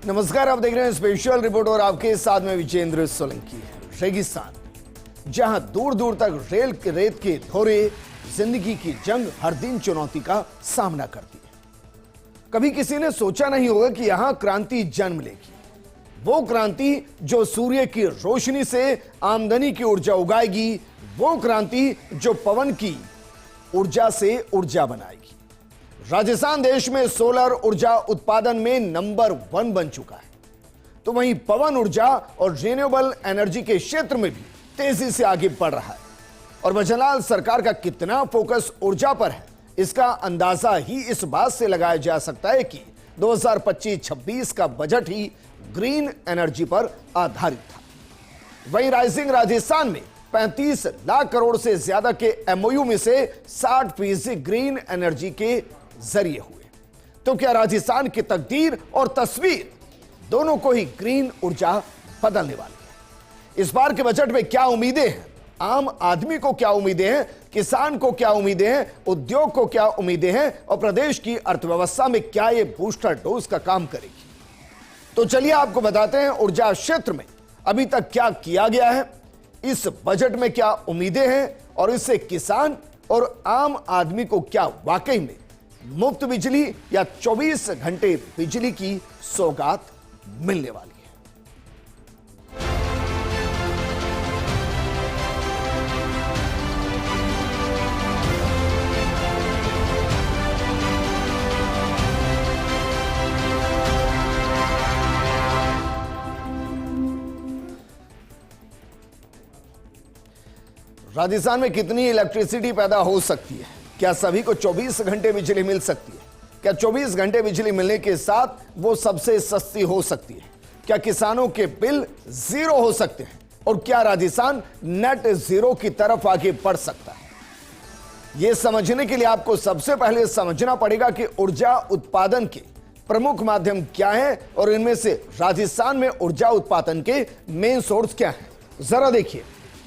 नमस्कार, आप देख रहे हैं स्पेशल रिपोर्ट और आपके साथ में विजेंद्र सोलंकी। रेगिस्तान, जहां दूर दूर तक रेल के रेत के धोरे जिंदगी की जंग हर दिन चुनौती का सामना करती है। कभी किसी ने सोचा नहीं होगा कि यहां क्रांति जन्म लेगी, वो क्रांति जो सूर्य की रोशनी से आमदनी की ऊर्जा उगाएगी, वो क्रांति जो पवन की ऊर्जा से ऊर्जा बनाएगी। राजस्थान देश में सोलर ऊर्जा उत्पादन में नंबर 1 बन चुका है, तो वहीं पवन ऊर्जा और रिन्यूएबल एनर्जी के क्षेत्र में भी तेजी से आगे बढ़ रहा है। और भजनलाल सरकार का कितना फोकस ऊर्जा पर है, इसका अंदाजा ही इस बात से लगाया जा सकता है कि 2025-26 का बजट ही ग्रीन एनर्जी पर आधारित था। वहीं राइजिंग राजस्थान में 35 लाख करोड़ से ज्यादा के एमओयू में से 60% ग्रीन एनर्जी के जरिए हुए। तो क्या राजस्थान की तकदीर और तस्वीर दोनों को ही ग्रीन ऊर्जा बदलने वाली है? इस बार के बजट में क्या उम्मीदें हैं? आम आदमी को क्या उम्मीदें हैं? किसान को क्या उम्मीदें हैं? उद्योग को क्या उम्मीदें हैं? और प्रदेश की अर्थव्यवस्था में क्या ये बूस्टर डोज का काम करेगी? तो चलिए आपको बताते हैं ऊर्जा क्षेत्र में अभी तक क्या किया गया है, इस बजट में क्या उम्मीदें हैं और इससे किसान और आम आदमी को क्या वाकई में मुफ्त बिजली या 24 घंटे बिजली की सौगात मिलने वाली है। राजस्थान में कितनी इलेक्ट्रिसिटी पैदा हो सकती है? क्या सभी को 24 घंटे बिजली मिल सकती है? क्या 24 घंटे बिजली मिलने के साथ वो सबसे सस्ती हो सकती है? क्या किसानों के बिल जीरो हो सकते हैं? और क्या राजस्थान नेट जीरो की तरफ आगे बढ़ सकता है? यह समझने के लिए आपको सबसे पहले समझना पड़ेगा कि ऊर्जा उत्पादन के प्रमुख माध्यम क्या है और इनमें से राजस्थान में ऊर्जा उत्पादन के मेन सोर्स क्या है। जरा देखिए,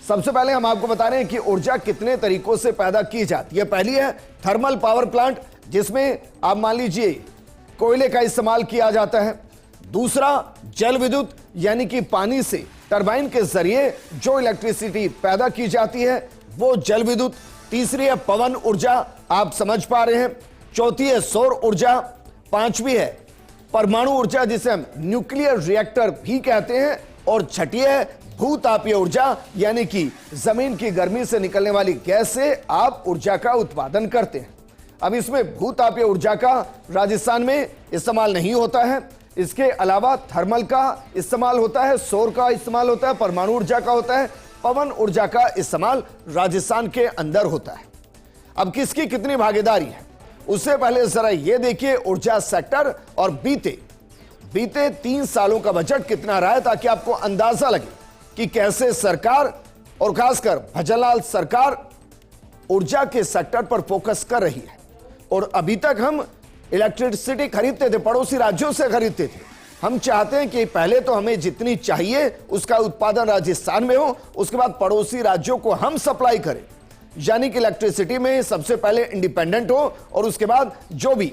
सबसे पहले हम आपको बता रहे हैं कि ऊर्जा कितने तरीकों से पैदा की जाती है। पहली है थर्मल पावर प्लांट, जिसमें आप मान लीजिए कोयले का इस्तेमाल किया जाता है। दूसरा जल विद्युत, यानी कि पानी से टरबाइन के जरिए जो इलेक्ट्रिसिटी पैदा की जाती है वो जल विद्युत। तीसरी है पवन ऊर्जा, आप समझ पा रहे हैं। चौथी है सौर ऊर्जा। पांचवी है परमाणु ऊर्जा, जिसे हम न्यूक्लियर रिएक्टर भी कहते हैं। और छठी है भूतापीय ऊर्जा, यानी कि जमीन की गर्मी से निकलने वाली गैस से आप ऊर्जा का उत्पादन करते हैं। अब इसमें भूतापीय ऊर्जा का राजस्थान में इस्तेमाल नहीं होता है। इसके अलावा थर्मल का इस्तेमाल होता है, सौर का इस्तेमाल होता है, परमाणु ऊर्जा का होता है, पवन ऊर्जा का इस्तेमाल राजस्थान के अंदर होता है। अब किसकी कितनी भागीदारी है, उससे पहले जरा यह देखिए ऊर्जा सेक्टर और बीते 3 सालों का बजट कितना रहा है, ताकि आपको अंदाजा लगे कि कैसे सरकार और खासकर भजनलाल सरकार ऊर्जा के सेक्टर पर फोकस कर रही है। और अभी तक हम इलेक्ट्रिसिटी खरीदते थे, पड़ोसी राज्यों से खरीदते थे। हम चाहते हैं कि पहले तो हमें जितनी चाहिए उसका उत्पादन राजस्थान में हो, उसके बाद पड़ोसी राज्यों को हम सप्लाई करें, यानी कि इलेक्ट्रिसिटी में सबसे पहले इंडिपेंडेंट हो और उसके बाद जो भी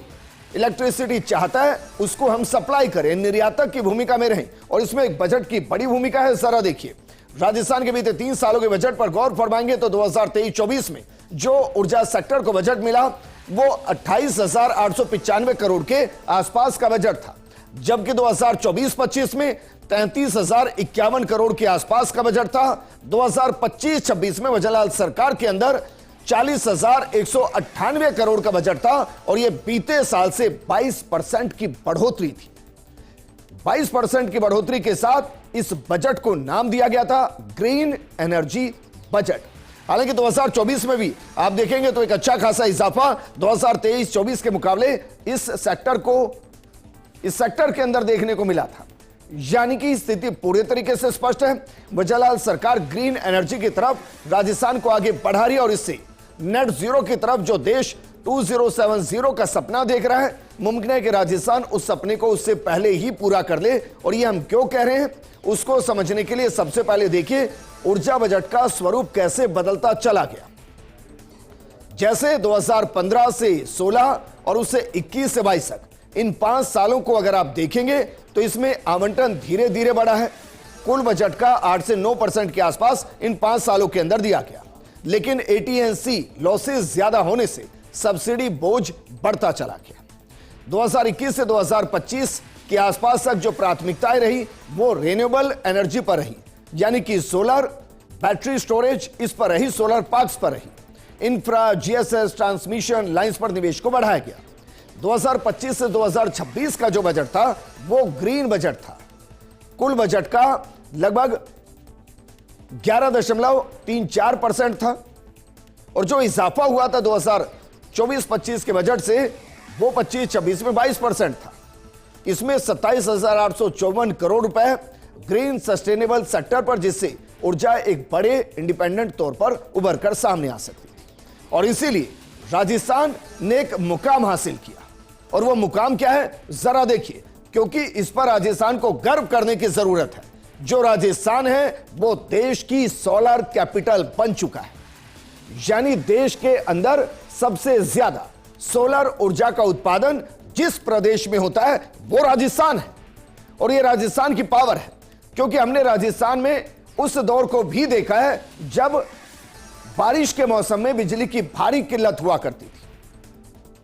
इलेक्ट्रिसिटी चाहता है उसको हम सप्लाई करें, निर्यातक की भूमिका में रहें। और इसमें एक बजट की बड़ी भूमिका है। जरा देखिए, राजस्थान के बीते 3 सालों के बजट पर गौर फरमाएंगे तो 2023-24 में जो ऊर्जा सेक्टर को बजट मिला वो 28,895 करोड़ के आसपास का बजट था, जबकि 2024-25 में 33,051 करोड़ के आसपास का बजट था। 2025-26 में भजनलाल सरकार के अंदर 40,198 करोड़ का बजट था और यह बीते साल से 22% की बढ़ोतरी थी। 22% की बढ़ोतरी के साथ इस बजट को नाम दिया गया था ग्रीन एनर्जी बजट। हालांकि 2024 में भी आप देखेंगे तो एक अच्छा खासा इजाफा 2023-24 के मुकाबले इस सेक्टर के अंदर देखने को मिला था। यानी कि स्थिति पूरे तरीके से स्पष्ट है। भजनलाल सरकार ग्रीन एनर्जी की तरफ राजस्थान को आगे बढ़ा रही है और इससे नेट जीरो की तरफ जो देश 2070 का सपना देख रहा है, मुमकिन है कि राजस्थान उस सपने को उससे पहले ही पूरा कर ले। और ये हम क्यों कह रहे हैं, उसको समझने के लिए सबसे पहले देखिए ऊर्जा बजट का स्वरूप कैसे बदलता चला गया। जैसे 2015 से 16 और उससे 21 से 22 तक इन 5 सालों को अगर आप देखेंगे तो इसमें आवंटन धीरे धीरे बढ़ा है। कुल बजट का 8 से 9% के आसपास इन 5 सालों के अंदर दिया गया, लेकिन AT&C लॉसेस ज्यादा होने से सब्सिडी बोझ बढ़ता चला गया। 2021 से 2025 के आसपास तक जो प्राथमिकताएं रही वो रिन्यूएबल एनर्जी पर रही, यानी कि सोलर, बैटरी स्टोरेज इस पर रही, सोलर पार्क्स पर रही। इंफ्रा, GSS, ट्रांसमिशन लाइंस पर निवेश को बढ़ाया गया। 2025 से 2026 का जो बजट था वो ग्रीन बजट था। कुल बजट का लगभग 11.34% था और जो इजाफा हुआ था 2024-25 के बजट से वो 25-26 में 22% था। इसमें 27,854 करोड़ रुपए ग्रीन सस्टेनेबल सेक्टर पर, जिससे ऊर्जा एक बड़े इंडिपेंडेंट तौर पर उभर कर सामने आ सकती है। और इसीलिए राजस्थान ने एक मुकाम हासिल किया, और वो मुकाम क्या है जरा देखिए, क्योंकि इस पर राजस्थान को गर्व करने की जरूरत है। जो राजस्थान है वो देश की सोलर कैपिटल बन चुका है, यानी देश के अंदर सबसे ज्यादा सोलर ऊर्जा का उत्पादन जिस प्रदेश में होता है वो राजस्थान है। और ये राजस्थान की पावर है, क्योंकि हमने राजस्थान में उस दौर को भी देखा है जब बारिश के मौसम में बिजली की भारी किल्लत हुआ करती थी।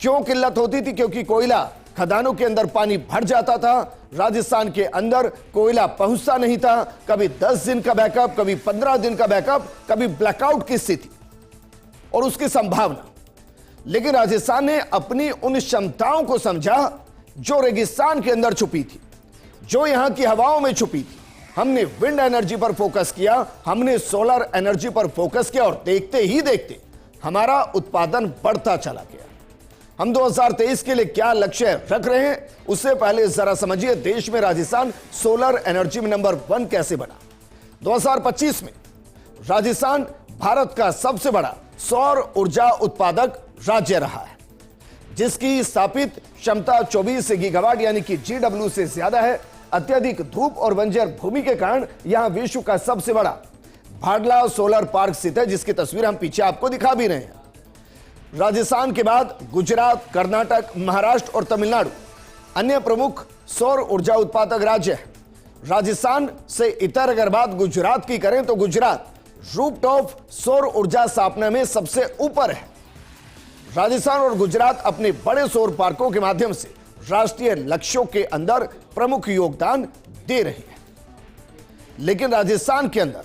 क्यों किल्लत होती थी? क्योंकि कोयला खदानों के अंदर पानी भर जाता था, राजस्थान के अंदर कोयला पहुंचता नहीं था। कभी 10 दिन का बैकअप, कभी 15 दिन का बैकअप, कभी ब्लैकआउट की स्थिति और उसकी संभावना। लेकिन राजस्थान ने अपनी उन क्षमताओं को समझा जो रेगिस्तान के अंदर छुपी थी, जो यहां की हवाओं में छुपी थी। हमने विंड एनर्जी पर फोकस किया, हमने सोलर एनर्जी पर फोकस किया, और देखते ही देखते हमारा उत्पादन बढ़ता चला गया। हम 2023 के लिए क्या लक्ष्य रख रहे हैं, उससे पहले जरा समझिए देश में राजस्थान सोलर एनर्जी में नंबर 1 कैसे बना। 2025 में राजस्थान भारत का सबसे बड़ा सौर ऊर्जा उत्पादक राज्य रहा है, जिसकी स्थापित क्षमता 24 गीगावाट यानी कि GW से ज्यादा है। अत्यधिक धूप और बंजर भूमि के कारण यहां विश्व का सबसे बड़ा भाडला सोलर पार्क स्थित है, जिसकी तस्वीर हम पीछे आपको दिखा भी रहे हैं। राजस्थान के बाद गुजरात, कर्नाटक, महाराष्ट्र और तमिलनाडु अन्य प्रमुख सौर ऊर्जा उत्पादक राज्य है। राजस्थान से इतर अगर बात गुजरात की करें तो गुजरात रूफटॉप सौर ऊर्जा स्थापना में सबसे ऊपर है। राजस्थान और गुजरात अपने बड़े सौर पार्कों के माध्यम से राष्ट्रीय लक्ष्यों के अंदर प्रमुख योगदान दे रही है। लेकिन राजस्थान के अंदर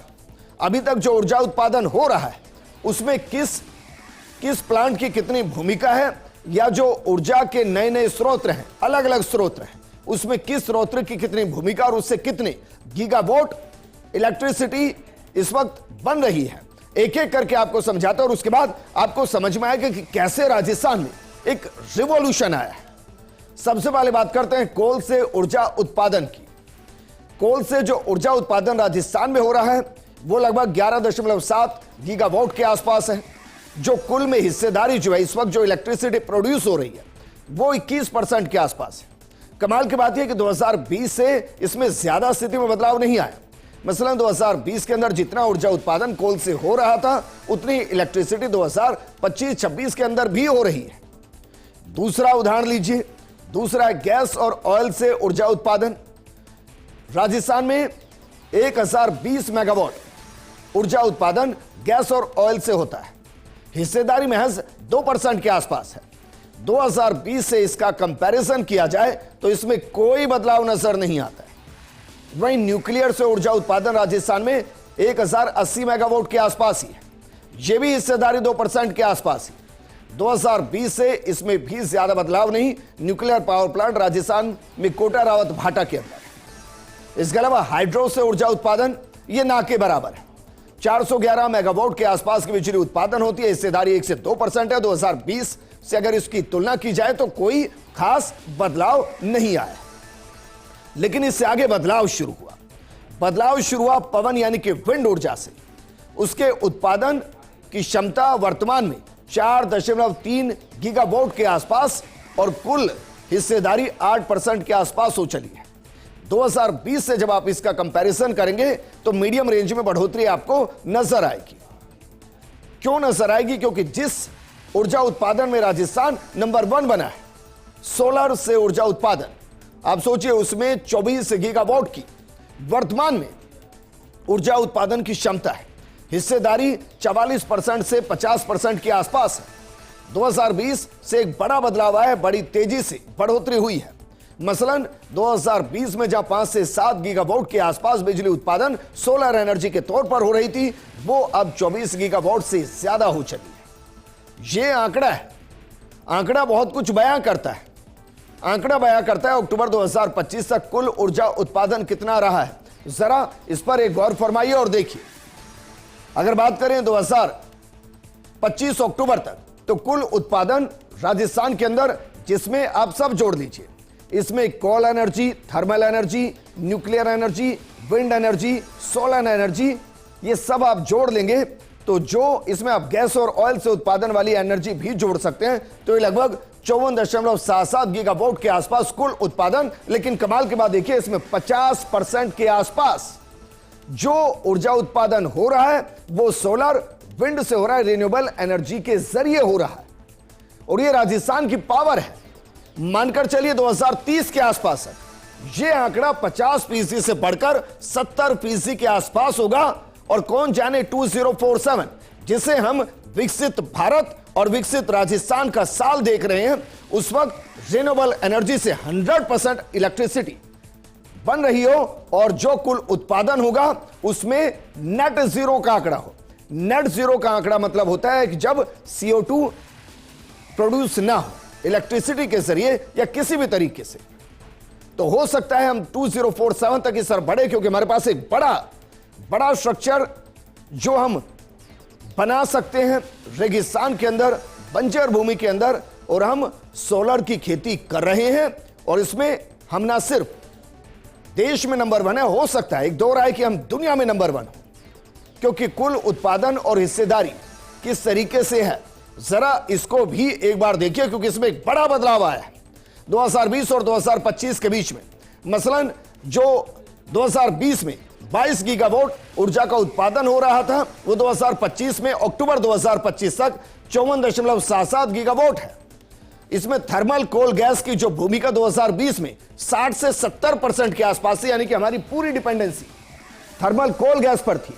अभी तक जो ऊर्जा उत्पादन हो रहा है उसमें किस प्लांट की कितनी भूमिका है, या जो ऊर्जा के नए नए स्रोत हैं, अलग अलग स्रोत हैं, उसमें किस स्रोत की कितनी भूमिका और उससे कितने गीगावाट इलेक्ट्रिसिटी इस वक्त बन रही है, एक एक करके आपको समझाता हूं। और उसके बाद आपको समझ में आएगा कि कैसे राजस्थान में एक रिवॉल्यूशन आया है। सबसे पहले बात करते हैं कोल से ऊर्जा उत्पादन की। कोल से जो ऊर्जा उत्पादन राजस्थान में हो रहा है वो लगभग 11.7 गीगावाट के आसपास है। जो कुल में हिस्सेदारी जो है इस वक्त जो इलेक्ट्रिसिटी प्रोड्यूस हो रही है वो 21% के आसपास है। कमाल की बात यह कि 2020 से इसमें ज्यादा स्थिति में बदलाव नहीं आया। मसलन 2020 के अंदर जितना ऊर्जा उत्पादन कोल से हो रहा था उतनी इलेक्ट्रिसिटी 2025-26 के अंदर भी हो रही है। दूसरा उदाहरण लीजिए, दूसरा है गैस और ऑयल से ऊर्जा उत्पादन। राजस्थान में 1020 मेगावाट ऊर्जा उत्पादन गैस और ऑयल से होता है। हिस्सेदारी महज 2% के आसपास है। 2020 से इसका कंपैरिजन किया जाए तो इसमें कोई बदलाव नजर नहीं आता है। वहीं न्यूक्लियर से ऊर्जा उत्पादन राजस्थान में 1080 मेगावाट के आसपास ही है। यह भी हिस्सेदारी 2% के आसपास ही। 2020 से इसमें भी ज्यादा बदलाव नहीं। न्यूक्लियर पावर प्लांट राजस्थान में कोटा रावत भाटा के अंदर है। इसके अलावा हाइड्रो से ऊर्जा उत्पादन ये ना के बराबर है। 411 मेगावाट के आसपास की बिजली उत्पादन होती है। हिस्सेदारी 1 से 2% है। 2020 से अगर इसकी तुलना की जाए तो कोई खास बदलाव नहीं आया, लेकिन इससे आगे बदलाव शुरू हुआ। बदलाव शुरू हुआ पवन यानी कि विंड ऊर्जा से। उसके उत्पादन की क्षमता वर्तमान में 4.3 गीगावाट के आसपास और कुल हिस्सेदारी 8% के आसपास हो चली है। 2020 से जब आप इसका कंपैरिजन करेंगे तो मीडियम रेंज में बढ़ोतरी आपको नजर आएगी। क्यों नजर आएगी? क्योंकि जिस ऊर्जा उत्पादन में राजस्थान नंबर 1 बना है सोलर से ऊर्जा उत्पादन। आप सोचिए, उसमें 24 गीगावाट की वर्तमान में ऊर्जा उत्पादन की क्षमता है। हिस्सेदारी 44% से 50% के आसपास है। 2020 से एक बड़ा बदलाव आया है, बड़ी तेजी से बढ़ोतरी हुई है। मसलन 2020 में जहां 5 से 7 गीगावाट के आसपास बिजली उत्पादन सोलर एनर्जी के तौर पर हो रही थी, वो अब 24 गीगावाट से ज्यादा हो चली है। ये आंकड़ा है, आंकड़ा बहुत कुछ बयां करता है। आंकड़ा बयां करता है अक्टूबर 2025 तक कुल ऊर्जा उत्पादन कितना रहा है। जरा इस पर एक गौर फरमाइए और देखिए। अगर बात करें 2025 अक्टूबर तक, तो कुल उत्पादन राजस्थान के अंदर, जिसमें आप सब जोड़ लीजिए, इसमें coal energy, thermal energy, nuclear energy, wind energy, solar energy, ये सब आप जोड़ लेंगे तो जो इसमें आप गैस और ऑयल से उत्पादन वाली एनर्जी भी जोड़ सकते हैं, तो ये लगभग 54.77 गीगावाट के आसपास कुल उत्पादन। लेकिन कमाल की बात देखिए, इसमें 50% के आसपास जो ऊर्जा उत्पादन हो रहा है वो सोलर, विंड से हो रहा है, रिन्यूएबल एनर्जी के जरिए हो रहा है। और ये राजस्थान की पावर है। मानकर चलिए 2030 के आसपास है, ये आंकड़ा 50% से बढ़कर 70% के आसपास होगा। और कौन जाने 2047, जिसे हम विकसित भारत और विकसित राजस्थान का साल देख रहे हैं, उस वक्त रिन्यूएबल एनर्जी से 100% इलेक्ट्रिसिटी बन रही हो और जो कुल उत्पादन होगा उसमें नेट जीरो का आंकड़ा हो। नेट जीरो का आंकड़ा मतलब होता है कि जब CO2 प्रोड्यूस ना हो इलेक्ट्रिसिटी के जरिए या किसी भी तरीके से, तो हो सकता है हम 2047 तक इस तरफ बढ़े, क्योंकि हमारे पास एक बड़ा स्ट्रक्चर जो हम बना सकते हैं रेगिस्तान के अंदर, बंजर भूमि के अंदर, और हम सोलर की खेती कर रहे हैं। और इसमें हम ना सिर्फ देश में नंबर 1 है, हो सकता है एक दौर आए कि हम दुनिया में नंबर 1 हो, क्योंकि कुल उत्पादन और हिस्सेदारी किस तरीके से है, जरा इसको भी एक बार देखिए, क्योंकि इसमें एक बड़ा बदलाव आया है 2020 और 2025 के बीच में। मसलन जो 2020 में 22 गीगावाट ऊर्जा का उत्पादन हो रहा था, वो 2025 में अक्टूबर 2025 तक 54.77 गीगावाट है। इसमें थर्मल कोल गैस की जो भूमिका 2020 में 60 से 70% के आसपास थी, यानी कि हमारी पूरी डिपेंडेंसी थर्मल कोल गैस पर थी,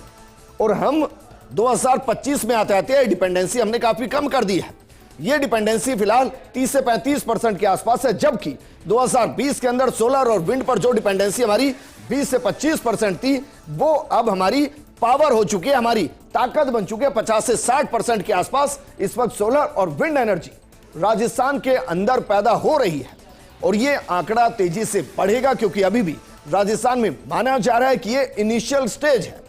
और हम 2025 में आते आते डिपेंडेंसी हमने काफी कम कर दी है। यह डिपेंडेंसी फिलहाल 30 से 35% के आसपास है, जबकि 2020 के अंदर सोलर और विंड पर जो डिपेंडेंसी हमारी 20 से 25% थी, वो अब हमारी पावर हो चुकी है, हमारी ताकत बन चुकी है 50 से 60% के आसपास। इस वक्त सोलर और विंड एनर्जी राजस्थान के अंदर पैदा हो रही है, और यह आंकड़ा तेजी से बढ़ेगा, क्योंकि अभी भी राजस्थान में माना जा रहा है कि यह इनिशियल स्टेज है।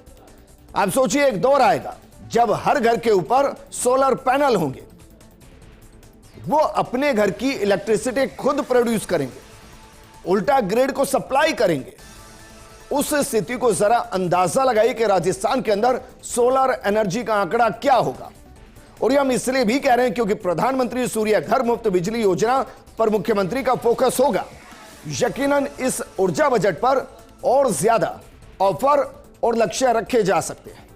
आप सोचिए, एक दौर आएगा जब हर घर के ऊपर सोलर पैनल होंगे, वो अपने घर की इलेक्ट्रिसिटी खुद प्रोड्यूस करेंगे, उल्टा ग्रिड को सप्लाई करेंगे। उस स्थिति को जरा अंदाजा लगाइए कि राजस्थान के अंदर सोलर एनर्जी का आंकड़ा क्या होगा। और ये हम इसलिए भी कह रहे हैं क्योंकि प्रधानमंत्री सूर्य घर मुफ्त बिजली योजना पर मुख्यमंत्री का फोकस होगा। यकीनन इस ऊर्जा बजट पर और ज्यादा ऑफर और लक्ष्य रखे जा सकते हैं।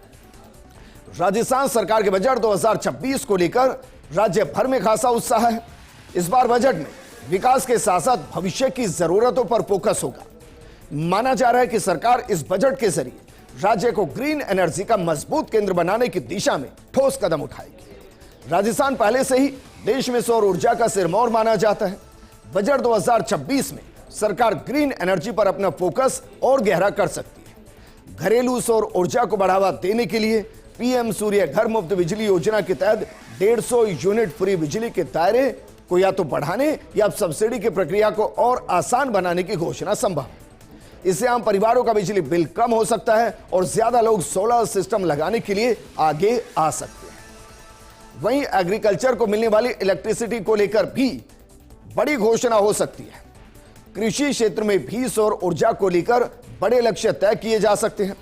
राजस्थान सरकार के बजट 2026 को लेकर राज्य भर में खासा उत्साह है। इस बार बजट में विकास के साथ साथ भविष्य की जरूरतों पर फोकस होगा। माना जा रहा है कि सरकार इस बजट के जरिए राज्य को ग्रीन एनर्जी का मजबूत केंद्र बनाने की दिशा में ठोस कदम उठाएगी। राजस्थान पहले से ही देश में सौर ऊर्जा का सिरमौर माना जाता है। बजट 2026 में सरकार ग्रीन एनर्जी पर अपना फोकस और गहरा कर सकती है। घरेलू सौर ऊर्जा को बढ़ावा देने के लिए पीएम सूर्य घर मुफ्त बिजली योजना के तहत 150 यूनिट फ्री बिजली के दायरे को या तो बढ़ाने या सब्सिडी की प्रक्रिया को और आसान बनाने की घोषणा संभव है। इससे आम परिवारों का बिजली बिल कम हो सकता है और ज्यादा लोग सोलर सिस्टम लगाने के लिए आगे आ सकते हैं। वहीं एग्रीकल्चर को मिलने वाली इलेक्ट्रिसिटी को लेकर भी बड़ी घोषणा हो सकती है। कृषि क्षेत्र में भी सौर ऊर्जा को लेकर बड़े लक्ष्य तय किए जा सकते हैं।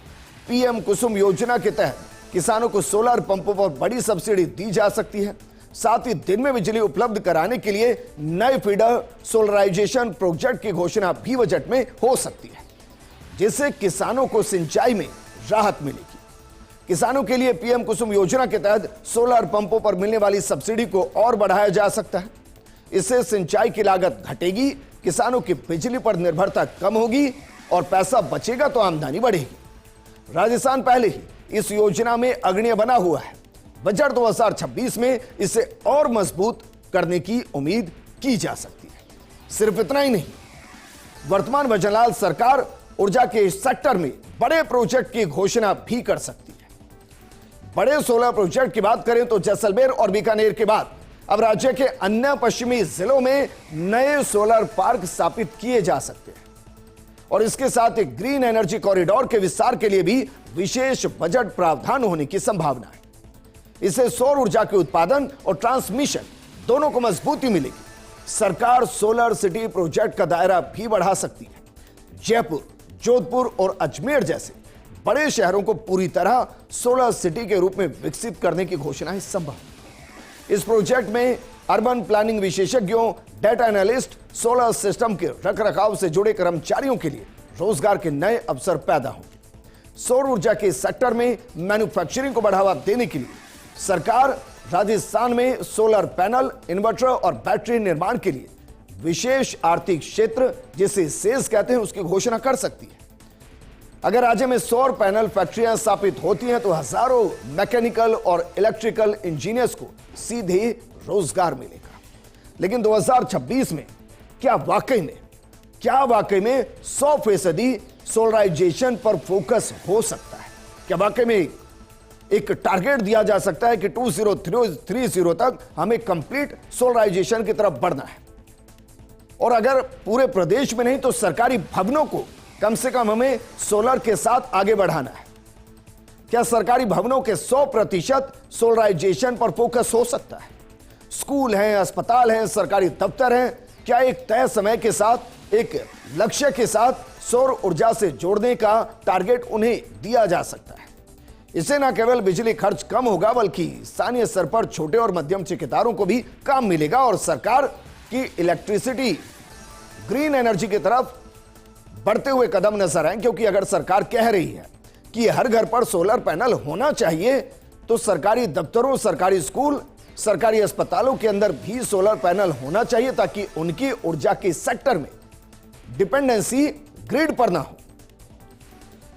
पीएम कुसुम योजना के तहत किसानों को सोलर पंपों पर बड़ी सब्सिडी दी जा सकती है। साथ ही दिन में बिजली उपलब्ध कराने के लिए नए फीडर सोलराइजेशन प्रोजेक्ट की घोषणा भी बजट में हो सकती है, जिससे किसानों को सिंचाई में राहत मिलेगी। किसानों के लिए पीएम कुसुम योजना के तहत सोलर पंपों पर मिलने वाली सब्सिडी को और बढ़ाया जा सकता है। इससे सिंचाई की लागत घटेगी, किसानों की बिजली पर निर्भरता कम होगी और पैसा बचेगा तो आमदनी बढ़ेगी। राजस्थान पहले ही इस योजना में अग्रणी बना हुआ है। बजट 2026 में इसे और मजबूत करने की उम्मीद की जा सकती है। सिर्फ इतना ही नहीं, वर्तमान भजनलाल सरकार ऊर्जा के सेक्टर में बड़े प्रोजेक्ट की घोषणा भी कर सकती है। बड़े सोलर प्रोजेक्ट की बात करें तो जैसलमेर और बीकानेर के बाद अब राज्य के अन्य पश्चिमी जिलों में नए सोलर पार्क स्थापित किए जा सकते हैं और इसके साथ एक ग्रीन एनर्जी कॉरिडोर के विस्तार के लिए भी विशेष बजट प्रावधान होने की संभावना है। इससे सौर ऊर्जा के उत्पादन और ट्रांसमिशन दोनों को मजबूती मिलेगी। सरकार सोलर सिटी प्रोजेक्ट का दायरा भी बढ़ा सकती है। जयपुर, जोधपुर और अजमेर जैसे बड़े शहरों को पूरी तरह सोलर सिटी के रूप में विकसित करने की घोषणा है संभव। इस प्रोजेक्ट में अर्बन प्लानिंग विशेषज्ञों, डेटा एनालिस्ट, सोलर सिस्टम के रखरखाव से जुड़े कर्मचारियों के लिए रोजगार के नए अवसर पैदा होंगे। सौर ऊर्जा के सेक्टर में मैन्युफैक्चरिंग को बढ़ावा देने के लिए सरकार राजस्थान में सोलर पैनल, इन्वर्टर और बैटरी निर्माण के लिए विशेष आर्थिक क्षेत्र, जिसे सेज कहते हैं, उसकी घोषणा कर सकती है। अगर राज्य में सौर पैनल फैक्ट्रियां स्थापित होती हैं तो हजारों मैकेनिकल और इलेक्ट्रिकल इंजीनियर्स को सीधे रोजगार मिलेगा। लेकिन 2026 में क्या वाकई में 100% सोलराइजेशन पर फोकस हो सकता है? क्या वाकई में एक टारगेट दिया जा सकता है कि 2030 तक हमें कंप्लीट सोलराइजेशन की तरफ बढ़ना है? और अगर पूरे प्रदेश में नहीं तो सरकारी भवनों को कम से कम हमें सोलर के साथ आगे बढ़ाना है। क्या सरकारी भवनों के 100% सोलराइजेशन पर फोकस हो सकता है? स्कूल हैं, अस्पताल हैं, सरकारी दफ्तर हैं, क्या एक तय समय के साथ, एक लक्ष्य के साथ सौर ऊर्जा से जोड़ने का टारगेट उन्हें दिया जा सकता है? इससे न केवल बिजली खर्च कम होगा बल्कि स्थानीय स्तर पर छोटे और मध्यम ठेकेदारों को भी काम मिलेगा और सरकार की इलेक्ट्रिसिटी ग्रीन एनर्जी की तरफ बढ़ते हुए कदम नजर आए। क्योंकि अगर सरकार कह रही है कि हर घर पर सोलर पैनल होना चाहिए तो सरकारी दफ्तरों, सरकारी स्कूल, सरकारी अस्पतालों के अंदर भी सोलर पैनल होना चाहिए ताकि उनकी ऊर्जा के सेक्टर में डिपेंडेंसी ग्रिड पर ना हो।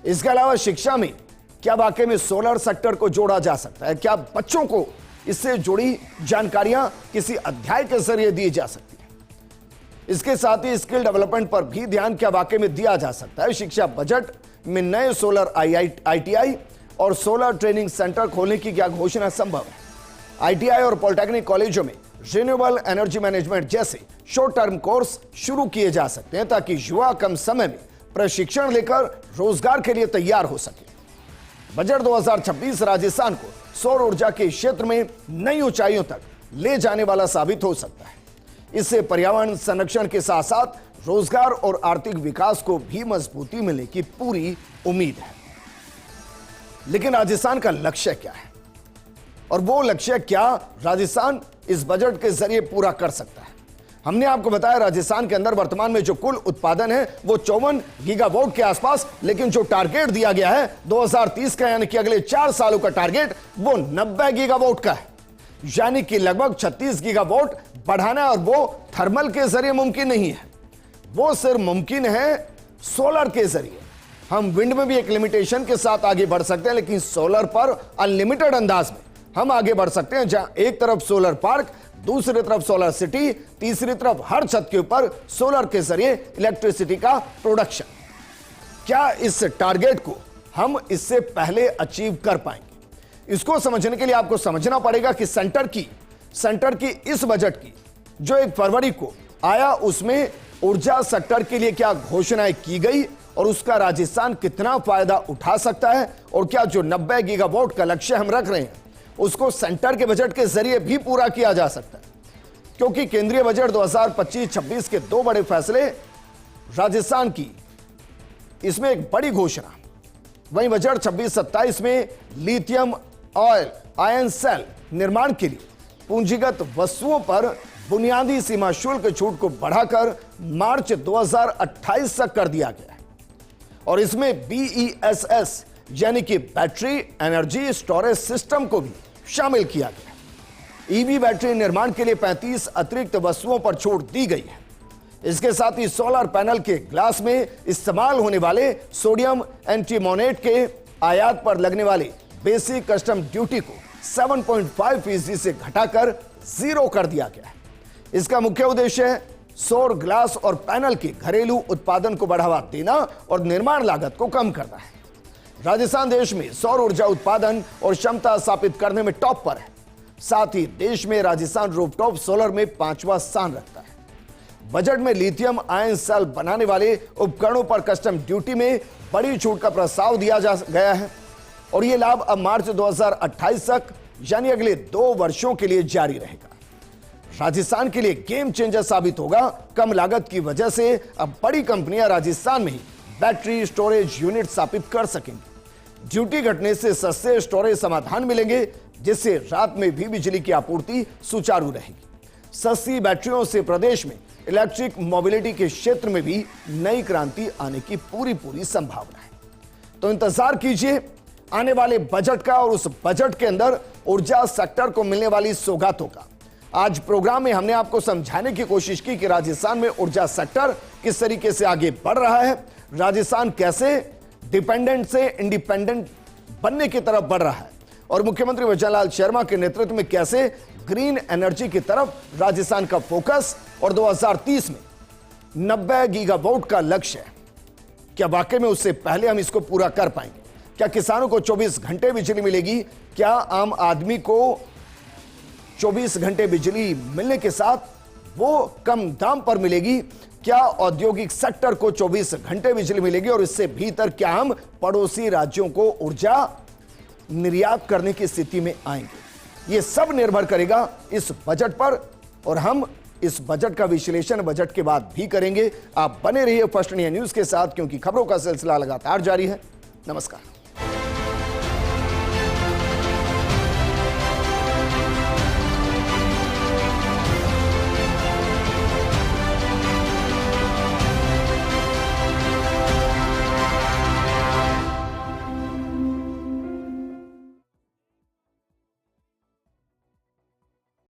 इसके अलावा शिक्षा में क्या वाकई में सोलर सेक्टर को जोड़ा जा सकता है? क्या बच्चों को इससे जुड़ी जानकारियां किसी अध्याय के जरिए दी जा सकती है? इसके साथ ही स्किल डेवलपमेंट पर भी ध्यान क्या वाकई में दिया जा सकता है? शिक्षा बजट में नए सोलर ITI और सोलर ट्रेनिंग सेंटर खोलने की क्या घोषणा संभव है? ITI और पॉलिटेक्निक कॉलेजों में रिन्यूएबल एनर्जी मैनेजमेंट जैसे शॉर्ट टर्म कोर्स शुरू किए जा सकते हैं ताकि युवा कम समय में प्रशिक्षण लेकर रोजगार के लिए तैयार हो सके। बजट 2026 राजस्थान को सौर ऊर्जा के क्षेत्र में नई ऊंचाइयों तक ले जाने वाला साबित हो सकता है। इससे पर्यावरण संरक्षण के साथ साथ रोजगार और आर्थिक विकास को भी मजबूती मिलने की पूरी उम्मीद है। लेकिन राजस्थान का लक्ष्य क्या है और वो लक्ष्य क्या राजस्थान इस बजट के जरिए पूरा कर सकता है? हमने आपको बताया राजस्थान के अंदर वर्तमान में जो कुल उत्पादन है वो 54 गीगावाट के आसपास, लेकिन जो टारगेट दिया गया है 2030 का यानी कि अगले 4 सालों का टारगेट वो 90 गीगावाट का है। यानी कि लगभग 36 गीगावाट बढ़ाना, और वो थर्मल के जरिए मुमकिन नहीं है, वो सिर्फ मुमकिन है सोलर के जरिए। हम विंड में भी एक लिमिटेशन के साथ आगे बढ़ सकते हैं, लेकिन सोलर पर अनलिमिटेड अंदाज में हम आगे बढ़ सकते हैं, जहां एक तरफ सोलर पार्क, दूसरी तरफ सोलर सिटी, तीसरी तरफ हर छत के ऊपर सोलर के जरिए इलेक्ट्रिसिटी का प्रोडक्शन। क्या इस टारगेट को हम इससे पहले अचीव कर पाएंगे? इसको समझने के लिए आपको समझना पड़ेगा कि सेंटर की इस बजट की जो 1 फरवरी को आया उसमें ऊर्जा सेक्टर के लिए क्या घोषणाएं की गई और उसका राजस्थान कितना फायदा उठा सकता है, और क्या जो 90 गीगावाट का लक्ष्य हम रख रहे हैं उसको सेंटर के बजट के जरिए भी पूरा किया जा सकता है। क्योंकि केंद्रीय बजट 2025-26 के 2 बड़े फैसले राजस्थान की, इसमें एक बड़ी घोषणा, वहीं बजट 26-27 में लिथियम आयन सेल निर्माण के लिए पूंजीगत वस्तुओं पर बुनियादी सीमा शुल्क छूट को बढ़ाकर मार्च 2028 तक कर दिया गया है और इसमें BESS यानी कि बैटरी एनर्जी स्टोरेज सिस्टम को भी शामिल किया गया। ईवी बैटरी निर्माण के लिए 35 अतिरिक्त वस्तुओं पर छूट दी गई है। इसके साथ ही सोलर पैनल के ग्लास में इस्तेमाल होने वाले सोडियम एंटीमोनेट के आयात पर लगने वाली बेसिक कस्टम ड्यूटी को 7.5% से घटाकर 0 कर दिया गया है। इसका मुख्य उद्देश्य है सौर ग्लास और पैनल के घरेलू उत्पादन को बढ़ावा देना और निर्माण लागत को कम करना है। राजस्थान देश में सौर ऊर्जा उत्पादन और क्षमता स्थापित करने में टॉप पर है। साथ ही देश में राजस्थान रूफटॉप सोलर में 5वां स्थान रखता है। बजट में लिथियम आयन सेल बनाने वाले उपकरणों पर कस्टम ड्यूटी में बड़ी छूट का प्रस्ताव दिया गया है और यह लाभ अब मार्च 2028 तक यानी अगले 2 वर्षों के लिए जारी रहेगा। राजस्थान के लिए गेम चेंजर साबित होगा। कम लागत की वजह से अब बड़ी कंपनियां राजस्थान में ही बैटरी स्टोरेज यूनिट स्थापित कर सकेंगी। ड्यूटी घटने से सस्ते स्टोरेज समाधान मिलेंगे, जिससे रात में भी बिजली की आपूर्ति सुचारू रहेगी। सस्ती बैटरियों से प्रदेश में इलेक्ट्रिक मोबिलिटी के क्षेत्र में भी नई क्रांति आने की पूरी संभावना है। तो इंतजार कीजिए आने वाले बजट का और उस बजट के अंदर ऊर्जा सेक्टर को मिलने वाली सौगातों का। आज प्रोग्राम में हमने आपको समझाने की कोशिश की कि राजस्थान में ऊर्जा सेक्टर किस तरीके से आगे बढ़ रहा है, राजस्थान कैसे डिपेंडेंट से इंडिपेंडेंट बनने की तरफ बढ़ रहा है और मुख्यमंत्री विजयलाल शर्मा के नेतृत्व में कैसे ग्रीन एनर्जी की तरफ राजस्थान का फोकस और 2030 में 90 गीगावाट का लक्ष्य है। क्या वाकई में उससे पहले हम इसको पूरा कर पाएंगे? क्या किसानों को 24 घंटे बिजली मिलेगी? क्या आम आदमी को 24 घंटे बिजली मिलने के साथ वो कम दाम पर मिलेगी? क्या औद्योगिक सेक्टर को 24 घंटे बिजली मिलेगी और इससे भीतर क्या हम पड़ोसी राज्यों को ऊर्जा निर्यात करने की स्थिति में आएंगे? ये सब निर्भर करेगा इस बजट पर और हम इस बजट का विश्लेषण बजट के बाद भी करेंगे। आप बने रहिए फर्स्ट इंडिया न्यूज के साथ, क्योंकि खबरों का सिलसिला लगातार जारी है। नमस्कार।